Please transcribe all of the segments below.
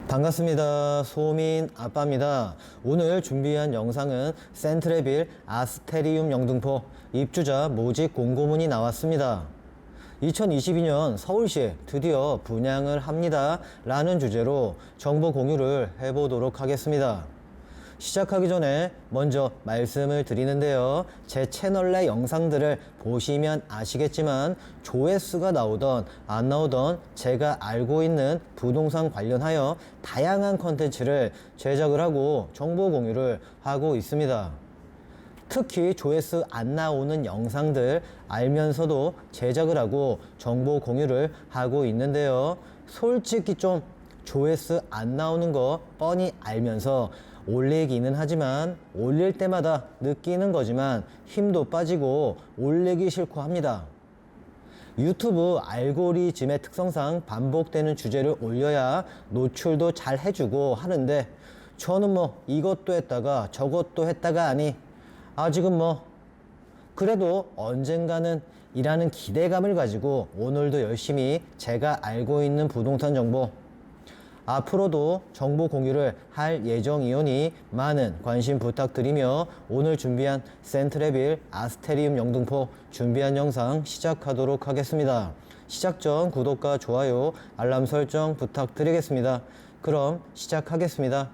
반갑습니다. 소민 아빠입니다. 오늘 준비한 영상은 센트레빌 아스테리움 영등포 입주자 모집 공고문이 나왔습니다. 2022년 서울시에 드디어 분양을 합니다 라는 주제로 정보 공유를 해보도록 하겠습니다. 시작하기 전에 먼저 말씀을 드리는데요. 제 채널 내 영상들을 보시면 아시겠지만 조회수가 나오던 안 나오던 제가 알고 있는 부동산 관련하여 다양한 컨텐츠를 제작을 하고 정보 공유를 하고 있습니다. 특히 조회수 안 나오는 영상들 알면서도 제작을 하고 정보 공유를 하고 있는데요. 솔직히 좀 조회수 안 나오는 거 뻔히 알면서 올리기는 하지만 올릴 때마다 느끼는 거지만 힘도 빠지고 올리기 싫고 합니다. 유튜브 알고리즘의 특성상 반복되는 주제를 올려야 노출도 잘 해주고 하는데 저는 뭐 이것도 했다가 저것도 했다가 하니 아직은 뭐 그래도 언젠가는 이라는 기대감을 가지고 오늘도 열심히 제가 알고 있는 부동산 정보 앞으로도 정보 공유를 할 예정이오니 많은 관심 부탁드리며 오늘 준비한 센트레빌 아스테리움 영등포 준비한 영상 시작하도록 하겠습니다. 시작 전 구독과 좋아요, 알람 설정 부탁드리겠습니다. 그럼 시작하겠습니다.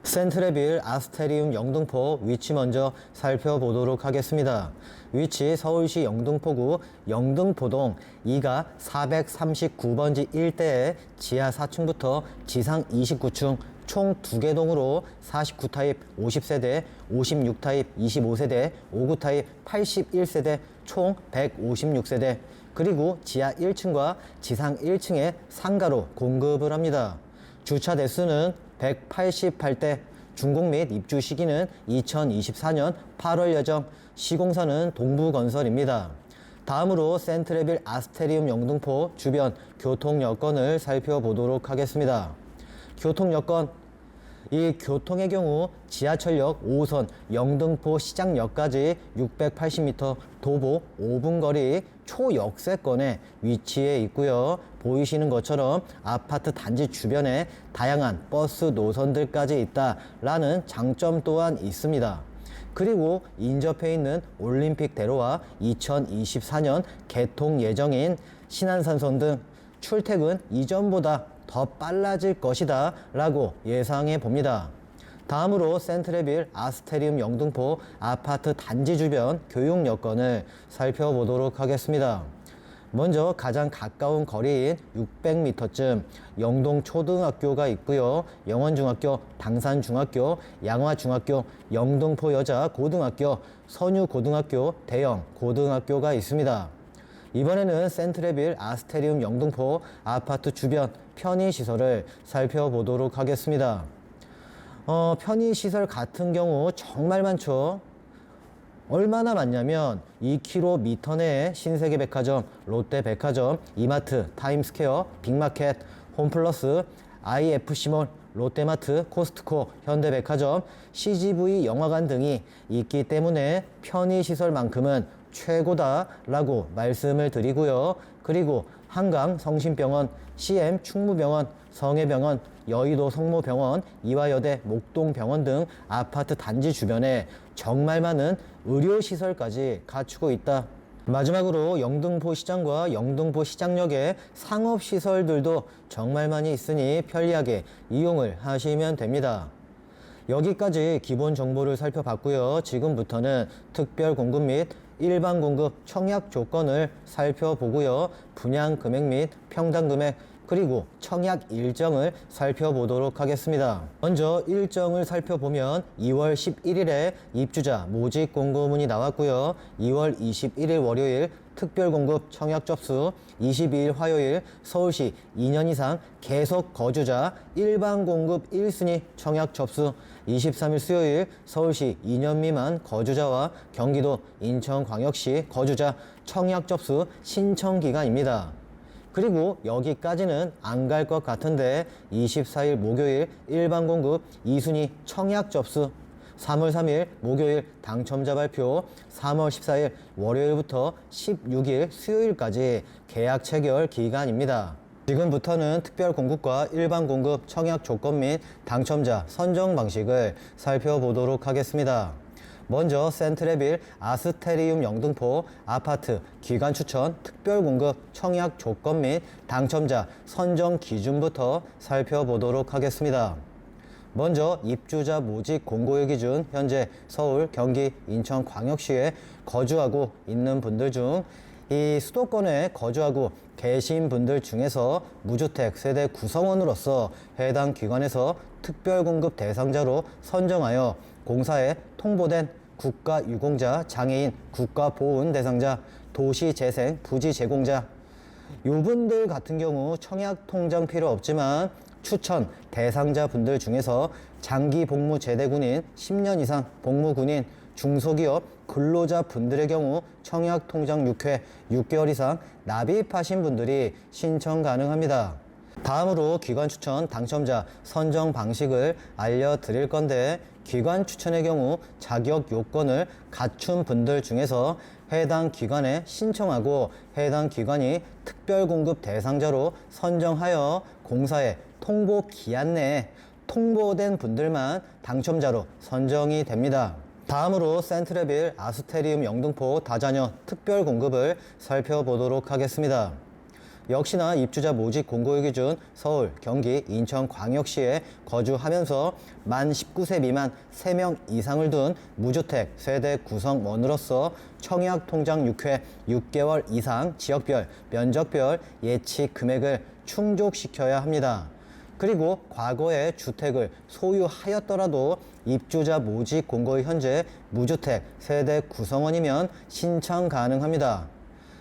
센트레빌 아스테리움 영등포 위치 먼저 살펴보도록 하겠습니다. 위치 서울시 영등포구 영등포동 2가 439번지 일대에 지하 4층부터 지상 29층 총 2개 동으로 49타입 50세대, 56타입 25세대, 59타입 81세대 총 156세대 그리고 지하 1층과 지상 1층에 상가로 공급을 합니다. 주차 대수는 188대, 준공 및 입주 시기는 2024년 8월 예정, 시공사는 동부건설입니다. 다음으로 센트레빌 아스테리움 영등포 주변 교통 여건을 살펴보도록 하겠습니다. 교통 여건, 이 교통의 경우 지하철역 5호선 영등포 시장역까지 680m 도보 5분 거리 초역세권에 위치해 있고요. 보이시는 것처럼 아파트 단지 주변에 다양한 버스 노선들까지 있다라는 장점 또한 있습니다. 그리고 인접해 있는 올림픽대로와 2024년 개통 예정인 신안산선 등 출퇴근 이전보다 더 빨라질 것이다 라고 예상해 봅니다. 다음으로 센트레빌 아스테리움 영등포 아파트 단지 주변 교육 여건을 살펴보도록 하겠습니다. 먼저 가장 가까운 거리인 600m쯤 영동초등학교가 있고요. 영원중학교, 당산중학교, 양화중학교, 영등포 여자고등학교, 선유고등학교, 대형 고등학교가 있습니다. 이번에는 센트레빌 아스테리움 영등포 아파트 주변 편의시설을 살펴보도록 하겠습니다. 편의시설 같은 경우 정말 많죠. 얼마나 많냐면 2km 내에 신세계백화점, 롯데백화점, 이마트, 타임스퀘어, 빅마켓, 홈플러스, IFC몰, 롯데마트, 코스트코, 현대백화점, CGV 영화관 등이 있기 때문에 편의시설만큼은 최고다라고 말씀을 드리고요. 그리고 한강 성심병원, CM 충무병원, 성해병원, 여의도 성모병원, 이화여대 목동병원 등 아파트 단지 주변에 정말 많은 의료시설까지 갖추고 있다. 마지막으로 영등포 시장과 영등포 시장역의 상업시설들도 정말 많이 있으니 편리하게 이용을 하시면 됩니다. 여기까지 기본 정보를 살펴봤고요. 지금부터는 특별 공급 및 일반 공급 청약 조건을 살펴보고요. 분양 금액 및 평당 금액 그리고 청약 일정을 살펴보도록 하겠습니다. 먼저 일정을 살펴보면 2월 11일에 입주자 모집 공고문이 나왔고요. 2월 21일 월요일 특별공급 청약 접수, 22일 화요일 서울시 2년 이상 계속 거주자 일반 공급 1순위 청약 접수, 23일 수요일 서울시 2년 미만 거주자와 경기도 인천광역시 거주자 청약 접수 신청 기간입니다. 그리고 여기까지는 안 갈 것 같은데 24일 목요일 일반 공급 2순위 청약 접수, 3월 3일 목요일 당첨자 발표, 3월 14일 월요일부터 16일 수요일까지 계약 체결 기간입니다. 지금부터는 특별 공급과 일반 공급 청약 조건 및 당첨자 선정 방식을 살펴보도록 하겠습니다. 먼저 센트레빌 아스테리움 영등포 아파트 기간 추천 특별 공급 청약 조건 및 당첨자 선정 기준부터 살펴보도록 하겠습니다. 먼저 입주자 모집 공고일 기준 현재 서울, 경기, 인천 광역시에 거주하고 있는 분들 중 이 수도권에 거주하고 계신 분들 중에서 무주택 세대 구성원으로서 해당 기관에서 특별공급 대상자로 선정하여 공사에 통보된 국가유공자, 장애인, 국가보훈 대상자, 도시재생, 부지제공자 요분들 같은 경우 청약 통장 필요 없지만 추천 대상자 분들 중에서 장기 복무 제대군인, 10년 이상 복무군인, 중소기업 근로자 분들의 경우 청약 통장 6회 6개월 이상 납입하신 분들이 신청 가능합니다. 다음으로 기관 추천 당첨자 선정 방식을 알려드릴 건데 기관 추천의 경우 자격 요건을 갖춘 분들 중에서 해당 기관에 신청하고 해당 기관이 특별공급 대상자로 선정하여 공사에 통보 기한 내에 통보된 분들만 당첨자로 선정이 됩니다. 다음으로 센트레빌 아스테리움 영등포 다자녀 특별공급을 살펴보도록 하겠습니다. 역시나 입주자 모집 공고일 기준 서울, 경기, 인천 광역시에 거주하면서 만 19세 미만 3명 이상을 둔 무주택 세대 구성원으로서 청약 통장 6회 6개월 이상 지역별, 면적별 예치 금액을 충족시켜야 합니다. 그리고 과거에 주택을 소유하였더라도 입주자 모집 공고일 현재 무주택 세대 구성원이면 신청 가능합니다.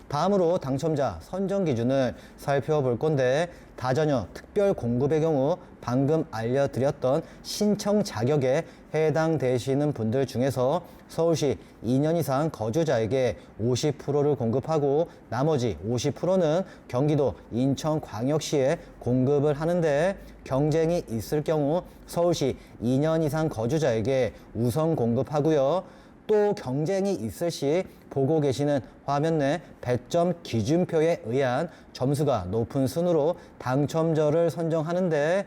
다음으로 당첨자 선정 기준을 살펴볼 건데 다자녀 특별 공급의 경우 방금 알려드렸던 신청 자격에 해당되시는 분들 중에서 서울시 2년 이상 거주자에게 50%를 공급하고 나머지 50%는 경기도 인천광역시에 공급을 하는데 경쟁이 있을 경우 서울시 2년 이상 거주자에게 우선 공급하고요. 또 경쟁이 있을 시 보고 계시는 화면 내 배점 기준표에 의한 점수가 높은 순으로 당첨자를 선정하는데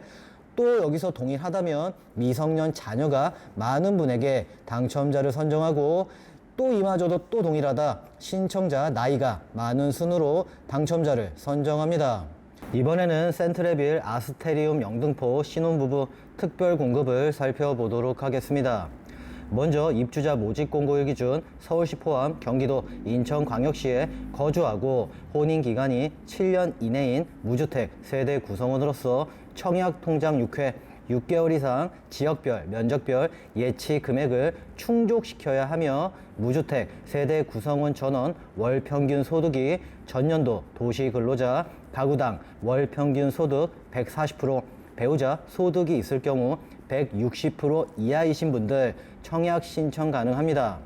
또 여기서 동일하다면 미성년 자녀가 많은 분에게 당첨자를 선정하고 또 이마저도 또 동일하다 신청자 나이가 많은 순으로 당첨자를 선정합니다. 이번에는 센트레빌 아스테리움 영등포 신혼부부 특별 공급을 살펴보도록 하겠습니다. 먼저 입주자 모집 공고일 기준 서울시 포함 경기도 인천광역시에 거주하고 혼인기간이 7년 이내인 무주택 세대 구성원으로서 청약 통장 6회 6개월 이상 지역별, 면적별 예치 금액을 충족시켜야 하며 무주택 세대 구성원 전원 월 평균 소득이 전년도 도시근로자 가구당 월 평균 소득 140%, 배우자 소득이 있을 경우 160% 이하이신 분들 청약 신청 가능합니다.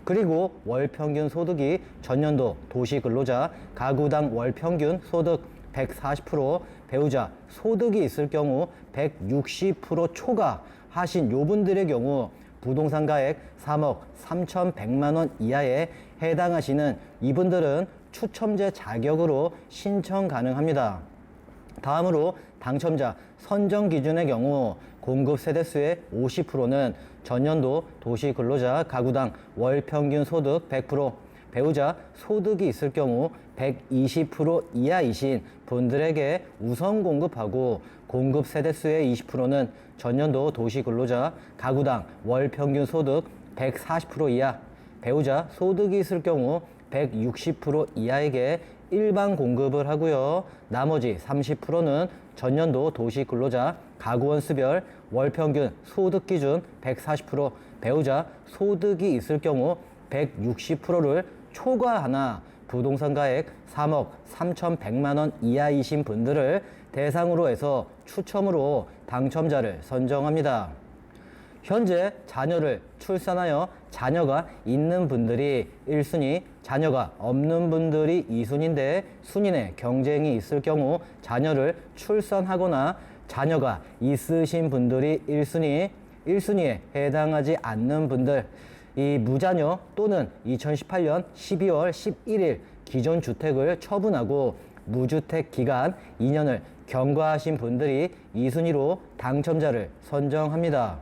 그리고 월 평균 소득이 전년도 도시근로자 가구당 월 평균 소득 140%, 배우자 소득이 있을 경우 160% 초과하신 요분들의 경우 부동산 가액 3억 3,100만 원 이하에 해당하시는 이분들은 추첨제 자격으로 신청 가능합니다. 다음으로 당첨자 선정 기준의 경우 공급 세대수의 50%는 전년도 도시근로자 가구당 월 평균 소득 100%, 배우자 소득이 있을 경우 120% 이하이신 분들에게 우선 공급하고 공급 세대수의 20%는 전년도 도시근로자 가구당 월 평균 소득 140% 이하, 배우자 소득이 있을 경우 160% 이하에게 일반 공급을 하고요. 나머지 30%는 전년도 도시근로자 가구원 수별 월 평균 소득 기준 140%, 배우자 소득이 있을 경우 160%를 초과하나 부동산 가액 3억 3,100만 원 이하이신 분들을 대상으로 해서 추첨으로 당첨자를 선정합니다. 현재 자녀를 출산하여 자녀가 있는 분들이 1순위, 자녀가 없는 분들이 2순위인데 순위 경쟁이 있을 경우 자녀를 출산하거나 자녀가 있으신 분들이 1순위, 1순위에 해당하지 않는 분들, 이 무자녀 또는 2018년 12월 11일 기존 주택을 처분하고 무주택 기간 2년을 경과하신 분들이 이 순위로 당첨자를 선정합니다.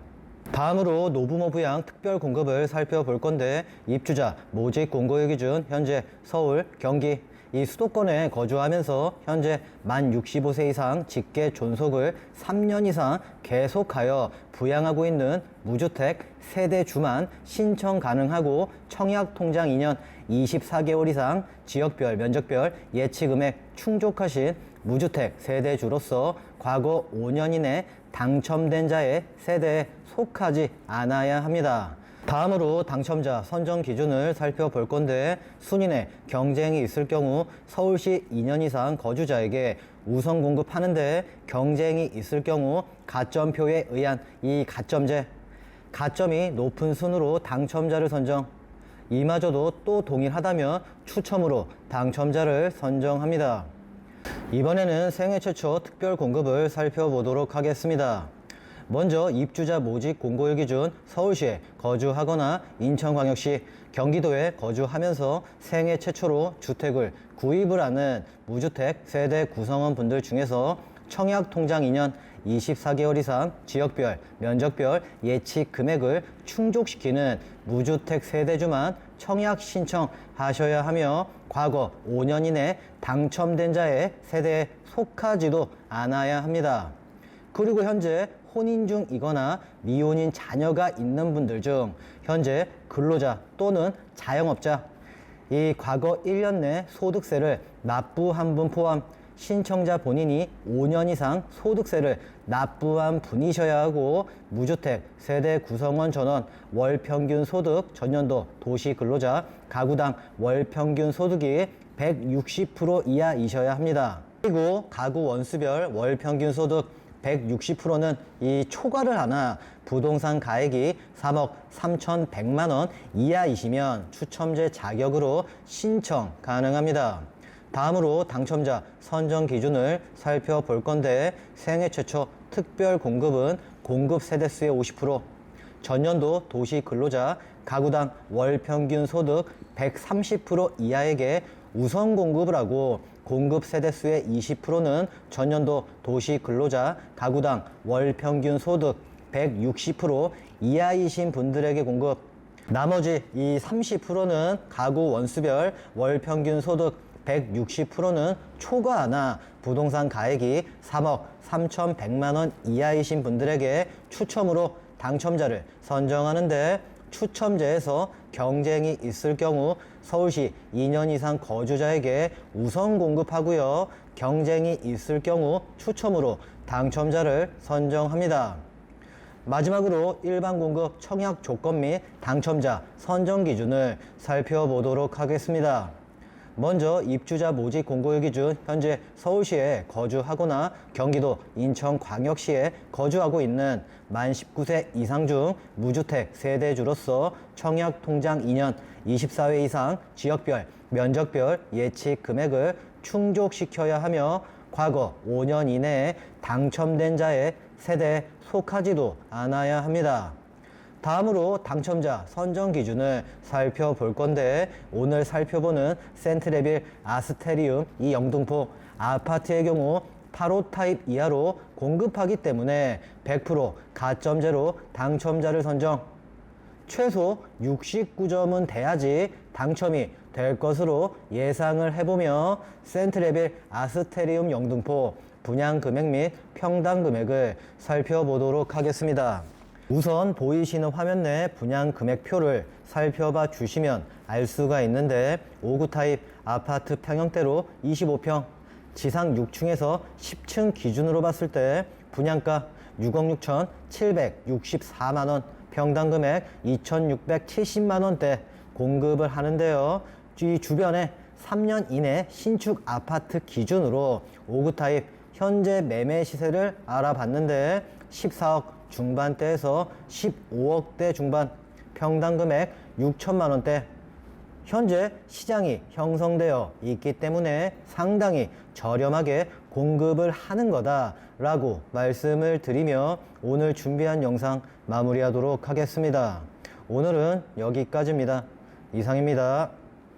다음으로 노부모 부양 특별 공급을 살펴볼 건데, 입주자 모집 공고일 기준 현재 서울, 경기 이 수도권에 거주하면서 현재 만 65세 이상 직계 존속을 3년 이상 계속하여 부양하고 있는 무주택 세대주만 신청 가능하고, 청약 통장 2년 24개월 이상 지역별 면적별 예치금액 충족하신 무주택 세대주로서 과거 5년 이내 당첨된 자의 세대에 속하지 않아야 합니다. 다음으로 당첨자 선정 기준을 살펴볼 건데, 순위 경쟁이 있을 경우 서울시 2년 이상 거주자에게 우선 공급하는데, 경쟁이 있을 경우 가점표에 의한 이 가점제, 가점이 높은 순으로 당첨자를 선정, 이마저도 또 동일하다면 추첨으로 당첨자를 선정합니다. 이번에는 생애 최초 특별 공급을 살펴보도록 하겠습니다. 먼저 입주자 모집 공고일 기준 서울시에 거주하거나 인천광역시, 경기도에 거주하면서 생애 최초로 주택을 구입을 하는 무주택 세대 구성원 분들 중에서 청약 통장 2년 24개월 이상 지역별 면적별 예측 금액을 충족시키는 무주택 세대주만 청약 신청하셔야 하며, 과거 5년 이내 당첨된 자의 세대에 속하지도 않아야 합니다. 그리고 현재 혼인 중이거나 미혼인 자녀가 있는 분들 중 현재 근로자 또는 자영업자, 이 과거 1년 내 소득세를 납부한 분 포함 신청자 본인이 5년 이상 소득세를 납부한 분이셔야 하고, 무주택 세대 구성원 전원 월 평균 소득 전년도 도시 근로자 가구당 월 평균 소득이 160% 이하이셔야 합니다. 그리고 가구 원수별 월 평균 소득 160%는 이 초과를 하나 부동산 가액이 3억 3,100만 원 이하이시면 추첨제 자격으로 신청 가능합니다. 다음으로 당첨자 선정 기준을 살펴볼 건데, 생애 최초 특별 공급은 공급 세대수의 50%, 전년도 도시 근로자 가구당 월 평균 소득 130% 이하에게 우선 공급을 하고, 공급 세대수의 20%는 전년도 도시 근로자 가구당 월 평균 소득 160% 이하이신 분들에게 공급, 나머지 이 30%는 가구 원수별 월 평균 소득 160%는 초과하나 부동산 가액이 3억 3,100만 원 이하이신 분들에게 추첨으로 당첨자를 선정하는데, 추첨제에서 경쟁이 있을 경우 서울시 2년 이상 거주자에게 우선 공급하고요. 경쟁이 있을 경우 추첨으로 당첨자를 선정합니다. 마지막으로 일반 공급 청약 조건 및 당첨자 선정 기준을 살펴보도록 하겠습니다. 먼저 입주자 모집 공고일 기준 현재 서울시에 거주하거나 경기도 인천광역시에 거주하고 있는 만 19세 이상 중 무주택 세대주로서 청약 통장 2년 24회 이상 지역별 면적별 예측 금액을 충족시켜야 하며, 과거 5년 이내에 당첨된 자의 세대에 속하지도 않아야 합니다. 다음으로 당첨자 선정 기준을 살펴볼 건데, 오늘 살펴보는 센트레빌 아스테리움 이 영등포 아파트의 경우 8호 타입 이하로 공급하기 때문에 100% 가점제로 당첨자를 선정, 최소 69점은 돼야지 당첨이 될 것으로 예상을 해보며, 센트레빌 아스테리움 영등포 분양 금액 및 평당 금액을 살펴보도록 하겠습니다. 우선 보이시는 화면 내 분양 금액표를 살펴봐 주시면 알 수가 있는데, 5구 타입 아파트 평형대로 25평, 지상 6층에서 10층 기준으로 봤을 때 분양가 6억 6,764만 원, 평당 금액 2,670만 원대 공급을 하는데요. 이 주변에 3년 이내 신축 아파트 기준으로 5구 타입 현재 매매 시세를 알아봤는데 14억 중반대에서 15억대 중반, 평당 금액 6천만 원대. 현재 시장이 형성되어 있기 때문에 상당히 저렴하게 공급을 하는 거다라고 말씀을 드리며 오늘 준비한 영상 마무리하도록 하겠습니다. 오늘은 여기까지입니다. 이상입니다.